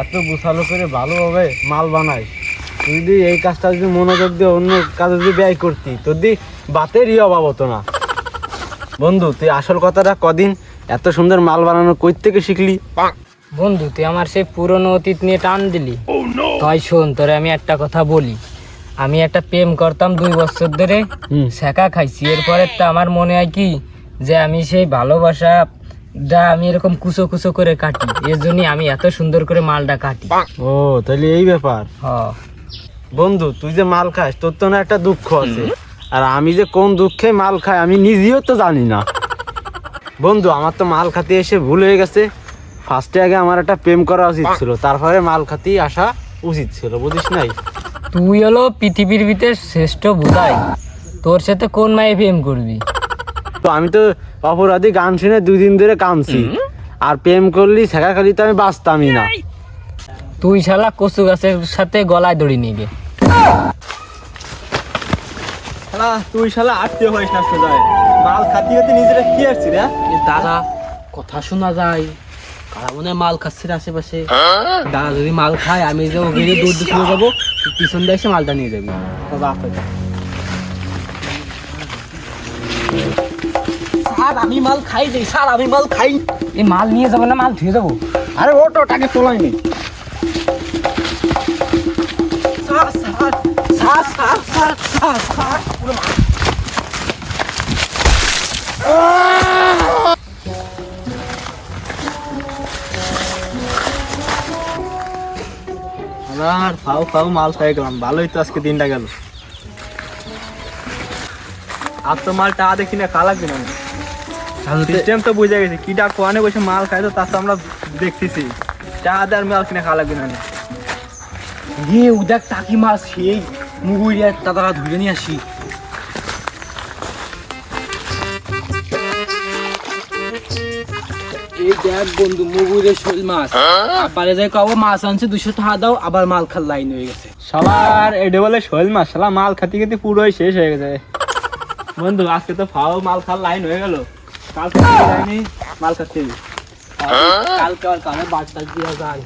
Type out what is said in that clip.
এত গুছালো করে ভালোভাবে মাল বানাই, তুই যদি এই কাজটা যদি মনোযোগ দিয়ে অন্য কাজে যদি ব্যয় করতি, তোর দি বাতেরই অভাব হতো না। বন্ধু, তুই আসল কথাটা কদিন এত সুন্দর মাল বানানো কই থেকে শিখলি? বন্ধু, তুই আমার সেই পুরনো অতীত নিয়ে টান দিলি। তাই শোন, তোরে আমি একটা কথা বলি। আমি একটা প্রেম করতাম 2 বছর ধরে, শেখা খাইছি। এরপরে তো আমার মনে হয় কি যে আমি সেই ভালোবাসা আমি এরকম কুচো কুচো করে কাটি, এর জন্যই আমি এত সুন্দর করে মালটা কাটি। ও, তাহলে এই ব্যাপার। বন্ধু, তুই যে মাল খাস, তোর তো না একটা দুঃখ আছে, আর আমি যে কোন দুঃখে মাল খাই আমি নিজেও তো জানি না। বন্ধু, আমার তো মাল খাতে এসে ভুল হয়ে গেছে। ফার্স্টে আগে আমার একটা প্রেম করা উচিত ছিল, তারপরে মাল খাতেই আসা উচিত ছিল, বুঝিস নাই? তুই হলো পৃথিবীর ভিতরে শ্রেষ্ঠ বুদাই, তোর সাথে কোন মায়ে প্রেম করবি? তো আমি তো অপরাধী গান শুনে 2 দিন ধরে কামছি, আর প্রেম করলি শেখা খালি তো আমি বাঁচতামই না। তুই শালা কচু গাছের সাথে গলায় দড়ি নিয়ে গে। তুই শালা আটতে হইস না, সোজায় মাল খাতি খাতি নিজেরা কি আসছি রে? দাদা, কথা শোনা যায় কারা মনে হয় মাল খাচ্ছে আশেপাশে। দাদা যদি মাল খায়, আমি যে ওকে দূর দিয়ে চলে যাবো, পিছন দিয়ে এসে মালটা নিয়ে যাবি। স্যার, আমি মাল খাই যাই, স্যার আমি মাল খাই। এই মাল নিয়ে যাবো না, মাল ধুয়ে যাবো? আরে ওটো টাকে তোলাইনি। Sir sir sir sir sir sir sir আর ফাও ফাও মাল খাই গেলাম, ভালোই তো আজকে দিনটা গেল। আর তো মাল টা দেখি না, খা লাগবে না। সিস্টেম তো বুঝে গেছে, কিটা কোয়ানে বসে মাল খাই, তো তার তো আমরা দেখতেছি। চা আর মাল কিনে খা লাগবে না। রে উদাক টাকি মাছ সেই মুগুরিয়া দাদারা ধরে নিয়ে আসি। এই দেখ বন্ধু, মুগুরের শোল মাছ। আবারে যাই কব মাছ আনছে 200 টাকা দাও, আবার মাল খাল লাইন হয়ে গেছে। শালার এডে বলে শৈল মাছ, শালা মাল খাতে খাতে পুরোই শেষ হয়ে গেছে। বন্ধু, আজকে তো ফাও মাল খাল লাইন হয়ে গেল, কাল খাতে মাল খাতে কালকে আর কালে বাদ টাল দিয়া যায়।